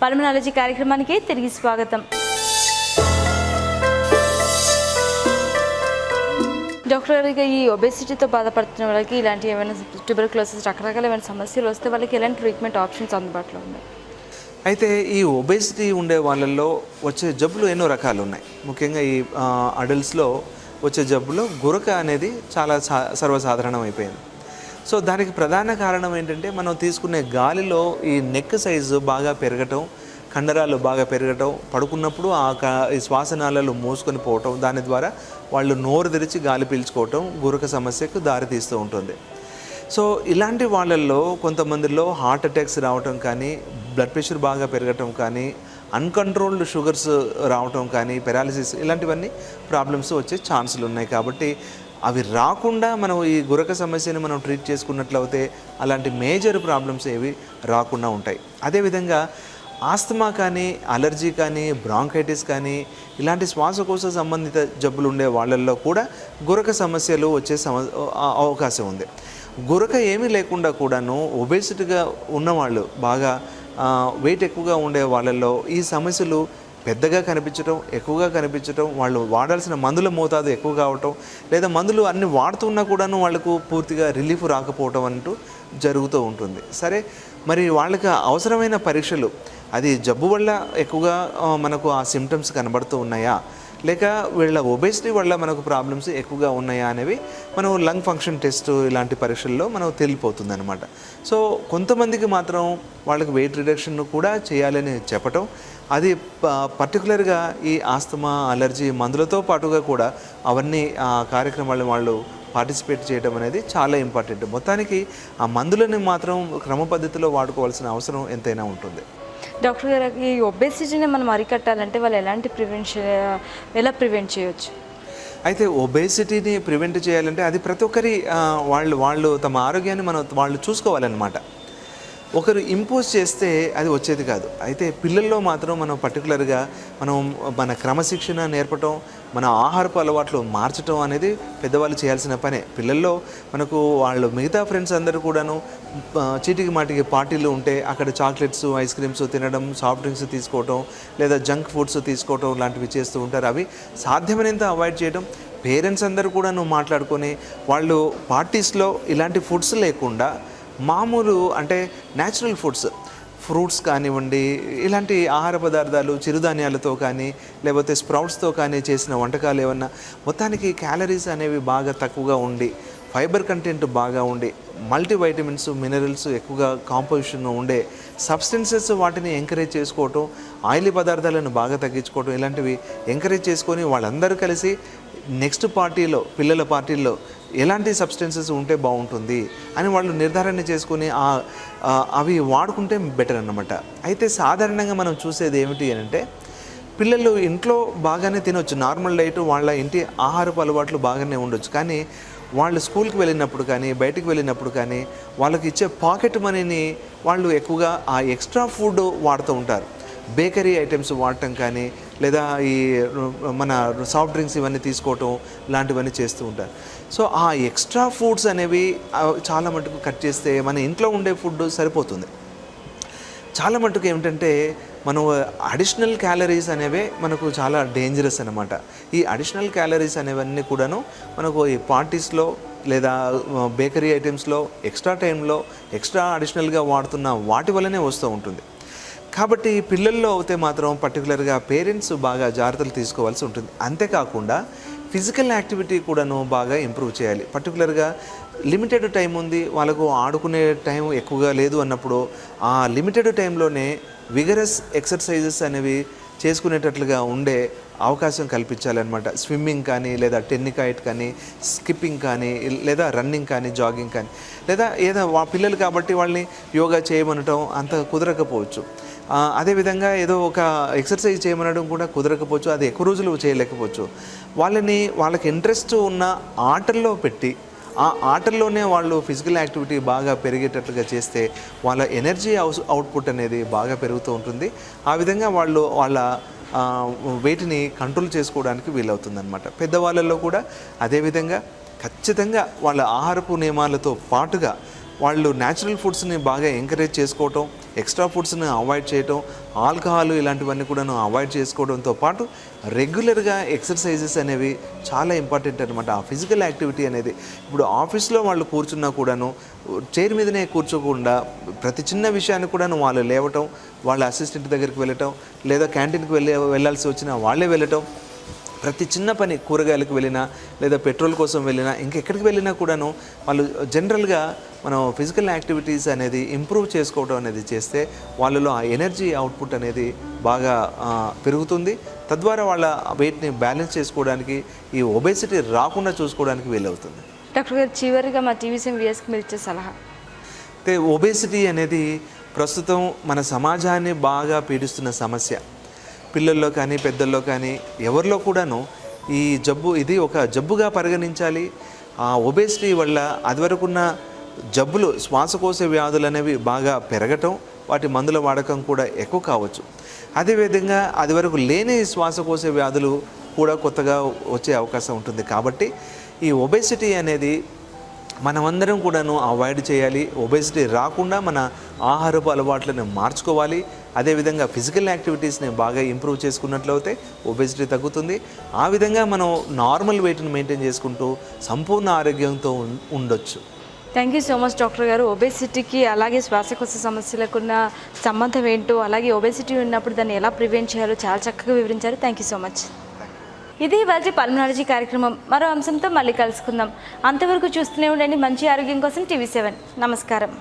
Pulmonology కార్యక్రమానికి తిరిగి స్వాగతం. డాక్టర్ గారికి ఈ ఒబేసిటీతో బాధపడుతున్న వాళ్ళకి ఇలాంటి ఏమైనా ట్యూబర్క్లోసిస్ రకరకాల ఏమైనా సమస్యలు వస్తే వాళ్ళకి ఎలాంటి ట్రీట్మెంట్ ఆప్షన్స్ అందుబాటులో ఉన్నాయి? అయితే ఈ ఒబేసిటీ ఉండే వాళ్ళల్లో వచ్చే జబ్బులు ఎన్నో రకాలు ఉన్నాయి. ముఖ్యంగా ఈ అడల్ట్స్లో వచ్చే జబ్బులో గురక అనేది చాలా సర్వసాధారణం అయిపోయింది. సో దానికి ప్రధాన కారణం ఏంటంటే మనం తీసుకునే గాలిలో ఈ నెక్ సైజు బాగా పెరగటం, కండరాలు బాగా పెరగటం, పడుకున్నప్పుడు ఈ శ్వాసనాళాలు మూసుకొని పోవటం, దాని ద్వారా వాళ్ళు నోరు తెరిచి గాలి పీల్చుకోవటం గురక సమస్యకు దారితీస్తూ ఉంటుంది. సో ఇలాంటి వాళ్ళల్లో కొంతమందిలో హార్ట్ అటాక్స్ రావటం కానీ, బ్లడ్ ప్రెషర్ బాగా పెరగటం కానీ, అన్కంట్రోల్డ్ షుగర్స్ రావటం కానీ, పెరాలిసిస్ ఇలాంటివన్నీ ప్రాబ్లమ్స్ వచ్చే ఛాన్సులు ఉన్నాయి. కాబట్టి అవి రాకుండా మనం ఈ గురక సమస్యని మనం ట్రీట్ చేసుకున్నట్లయితే అలాంటి మేజర్ ప్రాబ్లమ్స్ ఏవి రాకుండా ఉంటాయి. అదేవిధంగా ఆస్తమా కానీ, అలర్జీ కానీ, బ్రాంకైటిస్ కానీ ఇలాంటి శ్వాసకోశ సంబంధిత జబ్బులు ఉండే వాళ్ళల్లో కూడా గురక సమస్యలు వచ్చే అవకాశం ఉంది. గురక ఏమీ లేకుండా కూడాను ఒబేసిటీగా ఉన్నవాళ్ళు, బాగా వెయిట్ ఎక్కువగా ఉండే వాళ్ళల్లో ఈ సమస్యలు పెద్దగా కనిపించడం, ఎక్కువగా కనిపించడం, వాళ్ళు వాడాల్సిన మందుల మోతాదు ఎక్కువ కావటం, లేదా మందులు అన్ని వాడుతున్నా కూడాను వాళ్ళకు పూర్తిగా రిలీఫ్ రాకపోవటం అంటూ జరుగుతూ ఉంటుంది. సరే, మరి వాళ్ళకి అవసరమైన పరీక్షలు అది జబ్బు వల్ల ఎక్కువగా మనకు ఆ సిమ్టమ్స్ కనబడుతూ ఉన్నాయా, లేక వీళ్ళ ఒబేసిటీ వల్ల మనకు ప్రాబ్లమ్స్ ఎక్కువగా ఉన్నాయా అనేవి మనం లంగ్ ఫంక్షన్ టెస్ట్ ఇలాంటి పరీక్షల్లో మనం తెలిసిపోతుంది అనమాట. సో కొంతమందికి మాత్రం వాళ్ళకి వెయిట్ రిడక్షన్ కూడా చేయాలని చెప్పటం, అది పర్టికులర్గా ఈ ఆస్తమా, అలర్జీ మందులతో పాటుగా కూడా అవన్నీ కార్యక్రమాలు వాళ్ళు పార్టిసిపేట్ చేయడం అనేది చాలా ఇంపార్టెంట్. మొత్తానికి ఆ మందులని మాత్రం క్రమ పద్ధతిలో వాడుకోవాల్సిన అవసరం ఎంతైనా ఉంటుంది. డాక్టర్ గారు, ఈ ఒబేసిటీని మనం అరికట్టాలంటే వాళ్ళు ఎలా ప్రివెంట్ చేయొచ్చు? అయితే ఒబేసిటీని ప్రివెంట్ చేయాలంటే అది ప్రతి ఒక్కరి వాళ్ళు తమ ఆరోగ్యాన్ని వాళ్ళు చూసుకోవాలన్నమాట. ఒకరు ఇంపోజ్ చేస్తే అది వచ్చేది కాదు. అయితే పిల్లల్లో మాత్రం మనం పర్టికులర్గా మన క్రమశిక్షణ నేర్పటం, మన ఆహారపు అలవాట్లు మార్చడం అనేది పెద్దవాళ్ళు చేయాల్సిన పనే. పిల్లల్లో మనకు వాళ్ళు మిగతా ఫ్రెండ్స్ అందరూ కూడాను చీటికి మాటికి పార్టీలు ఉంటే అక్కడ చాక్లెట్స్, ఐస్ క్రీమ్స్ తినడం, సాఫ్ట్ డ్రింక్స్ తీసుకోవటం, లేదా జంక్ ఫుడ్స్ తీసుకోవటం లాంటివి చేస్తూ ఉంటారు. అవి సాధ్యమైనంత అవాయిడ్ చేయడం. పేరెంట్స్ అందరూ కూడాను మాట్లాడుకొని వాళ్ళు పార్టీస్లో ఇలాంటి ఫుడ్స్ లేకుండా మామూలు అంటే న్యాచురల్ ఫుడ్స్, ఫ్రూట్స్ కానివ్వండి, ఇలాంటి ఆహార పదార్థాలు చిరుధాన్యాలతో కానీ లేకపోతే స్ప్రౌట్స్తో కానీ చేసిన వంటకాలు ఏమన్నా మొత్తానికి క్యాలరీస్ అనేవి బాగా తక్కువగా ఉండి, ఫైబర్ కంటెంట్ బాగా ఉండి, మల్టీవైటమిన్స్, మినరల్స్ ఎక్కువగా కాంపోజిషన్ ఉండే సబ్స్టెన్సెస్ వాటిని ఎంకరేజ్ చేసుకోవటం, ఆయిలీ పదార్థాలను బాగా తగ్గించుకోవటం, ఇలాంటివి ఎంకరేజ్ చేసుకొని వాళ్ళందరూ కలిసి నెక్స్ట్ పార్టీలో, పిల్లల పార్టీల్లో ఎలాంటి సబ్స్టెన్సెస్ ఉంటే బాగుంటుంది అని వాళ్ళు నిర్ధారణ చేసుకుని అవి వాడుకుంటే బెటర్ అన్నమాట. అయితే సాధారణంగా మనం చూసేది ఏమిటి అంటే పిల్లలు ఇంట్లో బాగానే తినొచ్చు, నార్మల్ డైట్, వాళ్ళ ఇంటి ఆహారపు అలవాట్లు బాగానే ఉండొచ్చు. కానీ వాళ్ళు స్కూల్కి వెళ్ళినప్పుడు కానీ, బయటికి వెళ్ళినప్పుడు కానీ వాళ్ళకి ఇచ్చే పాకెట్ మనీని వాళ్ళు ఎక్కువగా ఆ ఎక్స్ట్రా ఫుడ్ వాడుతూ ఉంటారు. బేకరీ ఐటమ్స్ వాడటం కానీ, లేదా ఈ మన సాఫ్ట్ డ్రింక్స్ ఇవన్నీ తీసుకోవటం లాంటివన్నీ చేస్తూ ఉంటారు. సో ఆ ఎక్స్ట్రా ఫుడ్స్ అనేవి చాలా మటుకు కట్ చేస్తే మన ఇంట్లో ఉండే ఫుడ్ సరిపోతుంది. చాలా మటుకు ఏమిటంటే మనం అడిషనల్ క్యాలరీస్ అనేవే మనకు చాలా డేంజరస్ అనమాట. ఈ అడిషనల్ క్యాలరీస్ అనేవన్నీ కూడాను మనకు ఈ పార్టీస్లో లేదా బేకరీ ఐటమ్స్లో ఎక్స్ట్రా టైంలో ఎక్స్ట్రా అడిషనల్గా వాడుతున్న వాటి వల్లనే వస్తూ ఉంటుంది. కాబట్టి పిల్లల్లో అయితే మాత్రం పర్టికులర్గా పేరెంట్స్ బాగా జాగ్రత్తలు తీసుకోవాల్సి ఉంటుంది. అంతేకాకుండా ఫిజికల్ యాక్టివిటీ కూడాను బాగా ఇంప్రూవ్ చేయాలి. పర్టికులర్గా లిమిటెడ్ టైం ఉంది, వాళ్ళకు ఆడుకునే టైం ఎక్కువగా లేదు అన్నప్పుడు ఆ లిమిటెడ్ టైంలోనే విగరస్ ఎక్సర్సైజెస్ అనేవి చేసుకునేటట్లుగా ఉండే అవకాశం కల్పించాలన్నమాట. స్విమ్మింగ్ కానీ, లేదా టెన్నికాయిట్ కానీ, స్కిప్పింగ్ కానీ, లేదా రన్నింగ్ కానీ, జాగింగ్ కానీ, లేదా ఏదో పిల్లలు కాబట్టి వాళ్ళని యోగా చేయమనటం అంత కుదరకపోవచ్చు. అదేవిధంగా ఏదో ఒక ఎక్సర్సైజ్ చేయమనడం కూడా కుదరకపోవచ్చు, అది ఎక్కువ రోజులు చేయలేకపోవచ్చు. వాళ్ళకి ఇంట్రెస్ట్ ఉన్న ఆటల్లో పెట్టి ఆ ఆటల్లోనే వాళ్ళు ఫిజికల్ యాక్టివిటీ బాగా పెరిగేటట్లుగా చేస్తే వాళ్ళ ఎనర్జీ అవుట్పుట్ అనేది బాగా పెరుగుతూ ఉంటుంది. ఆ విధంగా వాళ్ళ వెయిట్ని కంట్రోల్ చేసుకోవడానికి వీలవుతుందన్నమాట. పెద్దవాళ్ళల్లో కూడా అదేవిధంగా ఖచ్చితంగా వాళ్ళ ఆహారపు నియమాలతో పాటుగా వాళ్ళు న్యాచురల్ ఫుడ్స్ని బాగా ఎంకరేజ్ చేసుకోవటం, ఎక్స్ట్రా ఫుడ్స్ని అవాయిడ్ చేయటం, ఆల్కహాల్ ఇలాంటివన్నీ కూడాను అవాయిడ్ చేసుకోవడంతో పాటు రెగ్యులర్గా ఎక్సర్సైజెస్ అనేవి చాలా ఇంపార్టెంట్ అనమాట. ఆ ఫిజికల్ యాక్టివిటీ అనేది ఇప్పుడు ఆఫీస్లో వాళ్ళు కూర్చున్నా కూడాను చైర్ మీదనే కూర్చోకుండా ప్రతి చిన్న విషయాన్ని కూడాను వాళ్ళు లేవటం, వాళ్ళ అసిస్టెంట్ దగ్గరికి వెళ్ళటం, లేదా క్యాంటీన్కి వెళ్ళాల్సి వచ్చినా వాళ్ళే వెళ్ళటం, ప్రతి చిన్న పని కూరగాయలకు వెళ్ళినా లేదా పెట్రోల్ కోసం వెళ్ళినా ఇంకెక్కడికి వెళ్ళినా కూడాను వాళ్ళు జనరల్గా మనం ఫిజికల్ యాక్టివిటీస్ అనేది ఇంప్రూవ్ చేసుకోవడం అనేది చేస్తే వాళ్ళలో ఆ ఎనర్జీ అవుట్పుట్ అనేది బాగా పెరుగుతుంది. తద్వారా వాళ్ళ వెయిట్ని బ్యాలెన్స్ చేసుకోవడానికి, ఈ ఒబేసిటీ రాకుండా చూసుకోవడానికి వీలవుతుంది. డాక్టర్ గారు, చివరిగా మా టీవీసీఎం వ్యూయర్స్కి మీరు ఇచ్చే సలహా? అయితే ఒబేసిటీ అనేది ప్రస్తుతం మన సమాజాన్ని బాగా పీడిస్తున్న సమస్య. పిల్లల్లో కానీ పెద్దల్లో కానీ ఎవరిలో కూడాను ఈ జబ్బు ఇది ఒక జబ్బుగా పరిగణించాలి. ఆ ఒబేసిటీ వల్ల అదివరకున్న జబ్బులు, శ్వాసకోశ వ్యాధులు అనేవి బాగా పెరగటం, వాటి మందుల వాడకం కూడా ఎక్కువ కావచ్చు. అదేవిధంగా అదివరకు లేని శ్వాసకోశ వ్యాధులు కూడా కొత్తగా వచ్చే అవకాశం ఉంటుంది. కాబట్టి ఈ ఒబేసిటీ అనేది మనమందరం కూడాను అవాయిడ్ చేయాలి. ఒబేసిటీ రాకుండా మన ఆహారపు అలవాట్లను మార్చుకోవాలి. అదేవిధంగా ఫిజికల్ యాక్టివిటీస్ని బాగా ఇంప్రూవ్ చేసుకున్నట్లయితే ఒబేసిటీ తగ్గుతుంది. ఆ విధంగా మనం నార్మల్ వెయిట్ని మెయింటైన్ చేసుకుంటూ సంపూర్ణ ఆరోగ్యంతో ఉండొచ్చు. Thank you so much doctor గారు. ఒబేసిటీకి అలాగే శ్వాసకోశ సమస్యలకున్న సంబంధం ఏంటో, అలాగే ఒబేసిటీ ఉన్నప్పుడు దాన్ని ఎలా ప్రివెంట్ చేయాలో చాలా చక్కగా వివరించారు. Thank you so much. ఇది ఇవాళ పల్మనాలజీ కార్యక్రమం. మరో అంశంతో మళ్ళీ కలుసుకుందాం. అంతవరకు చూస్తూనే ఉండండి మంచి ఆరోగ్యం కోసం TV7. నమస్కారం.